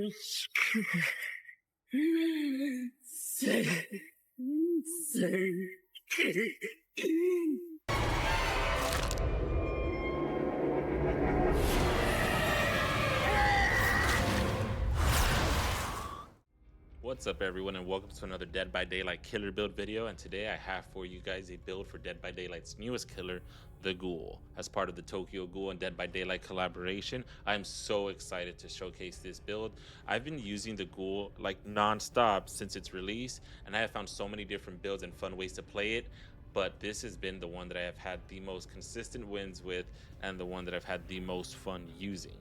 What's up everyone, and welcome to another Dead by Daylight killer build video. And today I have for you guys a build for Dead by Daylight's newest killer, the Ghoul. As part of the Tokyo Ghoul and Dead by Daylight collaboration, I'm so excited to showcase this build. I've been using the Ghoul like non-stop since its release, and I have found so many different builds and fun ways to play it, but this has been the one that I have had the most consistent wins with and the one that I've had the most fun using.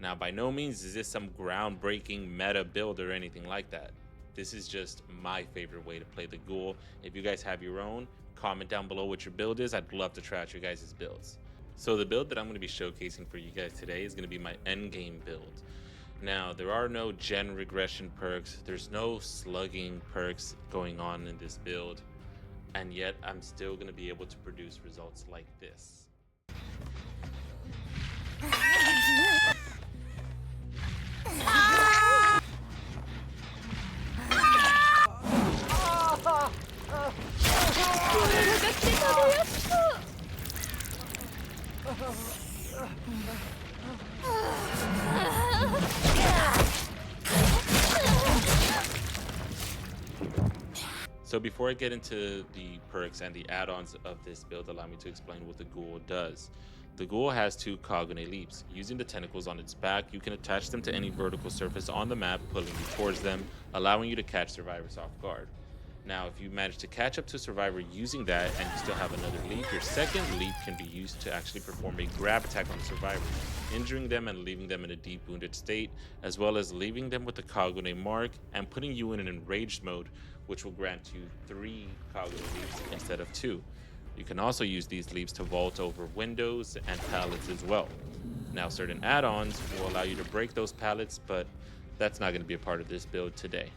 Now, by no means is this some groundbreaking meta build or anything like that. This is just my favorite way to play the Ghoul. If you guys have your own, comment down below what your build is. I'd love to try out your guys' builds. So the build that I'm going to be showcasing for you guys today is going to be my Endgame build. Now, there are no gen regression perks. There's no slugging perks going on in this build. And yet, I'm still going to be able to produce results like this. So before I get into the perks and the add-ons of this build, allow me to explain what the Ghoul does. The Ghoul has two Kagune leaps. Using the tentacles on its back, you can attach them to any vertical surface on the map, pulling you towards them, allowing you to catch survivors off guard. Now, if you manage to catch up to a survivor using that and you still have another leap, your second leap can be used to actually perform a grab attack on the survivor, injuring them and leaving them in a deep wounded state, as well as leaving them with the Kagune mark and putting you in an enraged mode, which will grant you 3 Kagune leaps instead of 2. You can also use these leaps to vault over windows and pallets as well. Now, certain add-ons will allow you to break those pallets, but that's not going to be a part of this build today.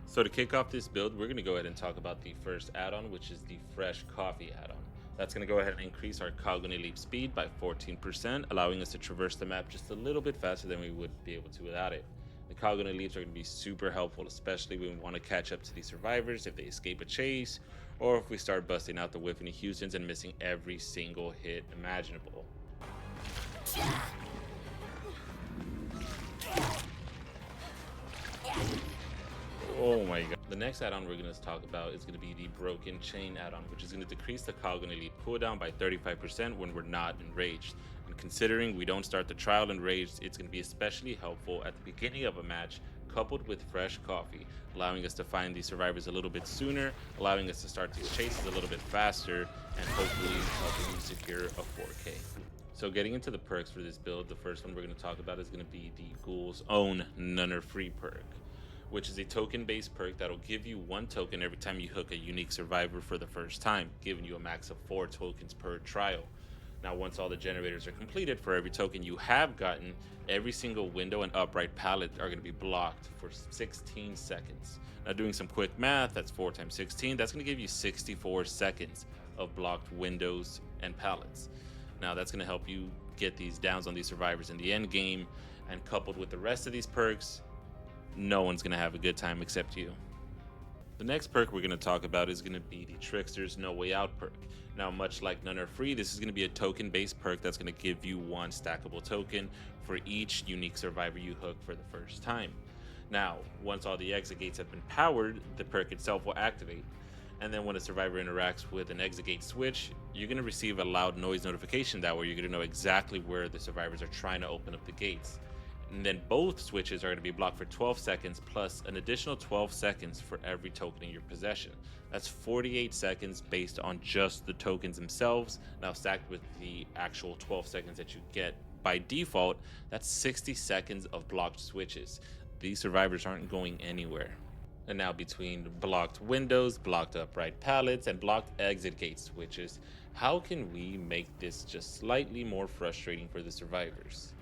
So to kick off this build, we're going to go ahead and talk about the first add-on, which is the Fresh Coffee add-on. That's going to go ahead and increase our Kagune leap speed by 14%, allowing us to traverse the map just a little bit faster than we would be able to without it. The Kagune leaps are going to be super helpful, especially when we want to catch up to these survivors if they escape a chase, or if we start busting out the Whiffany Houstons and missing every single hit imaginable. Oh my god. The next add-on we're going to talk about is going to be the Broken Chain add-on, which is going to decrease the Kagune leap cooldown by 35% when we're not enraged. And considering we don't start the trial enraged, it's going to be especially helpful at the beginning of a match, coupled with Fresh Coffee, allowing us to find these survivors a little bit sooner, allowing us to start these chases a little bit faster, and hopefully helping you secure a 4K. So getting into the perks for this build, the first one we're going to talk about is going to be the Ghoul's own None Are Free perk, which is a token-based perk that'll give you 1 token every time you hook a unique survivor for the first time, giving you a max of 4 tokens per trial. Now, once all the generators are completed, for every token you have gotten, every single window and upright pallet are going to be blocked for 16 seconds. Now, doing some quick math, that's 4 times 16, that's going to give you 64 seconds of blocked windows and pallets. Now, that's going to help you get these downs on these survivors in the end game, and coupled with the rest of these perks, no one's going to have a good time except you. The next perk we're going to talk about is going to be the Trickster's No Way Out perk. Now, much like None Are Free, this is going to be a token-based perk that's going to give you 1 stackable token for each unique survivor you hook for the first time. Now, once all the exit gates have been powered, the perk itself will activate. And then when a survivor interacts with an exit gate switch, you're going to receive a loud noise notification that way. You're going to know exactly where the survivors are trying to open up the gates. And then both switches are going to be blocked for 12 seconds plus an additional 12 seconds for every token in your possession. That's 48 seconds based on just the tokens themselves. Now, stacked with the actual 12 seconds that you get by default, that's 60 seconds of blocked switches. These survivors aren't going anywhere. And now, between blocked windows, blocked upright pallets, and blocked exit gate switches, how can we make this just slightly more frustrating for the survivors?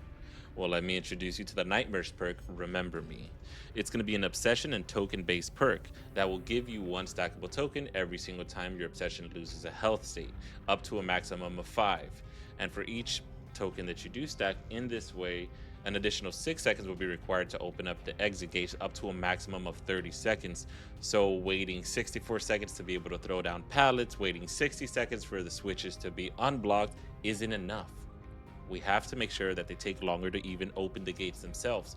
Well, let me introduce you to the Nightmares perk, Remember Me. It's going to be an obsession and token-based perk that will give you 1 stackable token every single time your obsession loses a health state, up to a maximum of 5. And for each token that you do stack in this way, An additional 6 seconds will be required to open up the exit gates up to a maximum of 30 seconds. So waiting 64 seconds to be able to throw down pallets, waiting 60 seconds for the switches to be unblocked isn't enough. We have to make sure that they take longer to even open the gates themselves.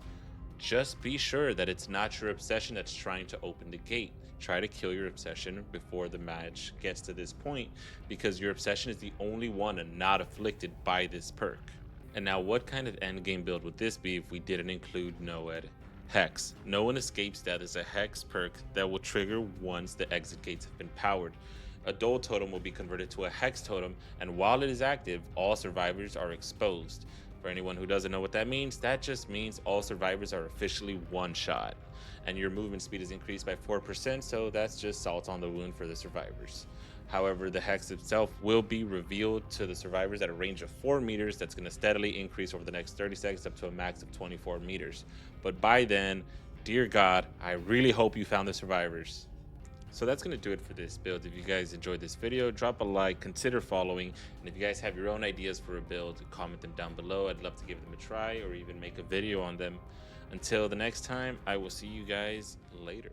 Just be sure that it's not your obsession that's trying to open the gate. Try to kill your obsession before the match gets to this point, because your obsession is the only one and not afflicted by this perk. And now, what kind of endgame build would this be if we didn't include Noed? Hex. No one escapes death is a hex perk that will trigger once the exit gates have been powered. A Dole totem will be converted to a hex totem, and while it is active, all survivors are exposed. For anyone who doesn't know what that just means all survivors are officially one shot. And your movement speed is increased by 4%, so that's just salt on the wound for the survivors. However, the hex itself will be revealed to the survivors at a range of 4 meters that's going to steadily increase over the next 30 seconds up to a max of 24 meters. But by then, dear God, I really hope you found the survivors. So that's going to do it for this build. If you guys enjoyed this video, drop a like, consider following, and if you guys have your own ideas for a build, comment them down below. I'd love to give them a try or even make a video on them. Until the next time, I will see you guys later.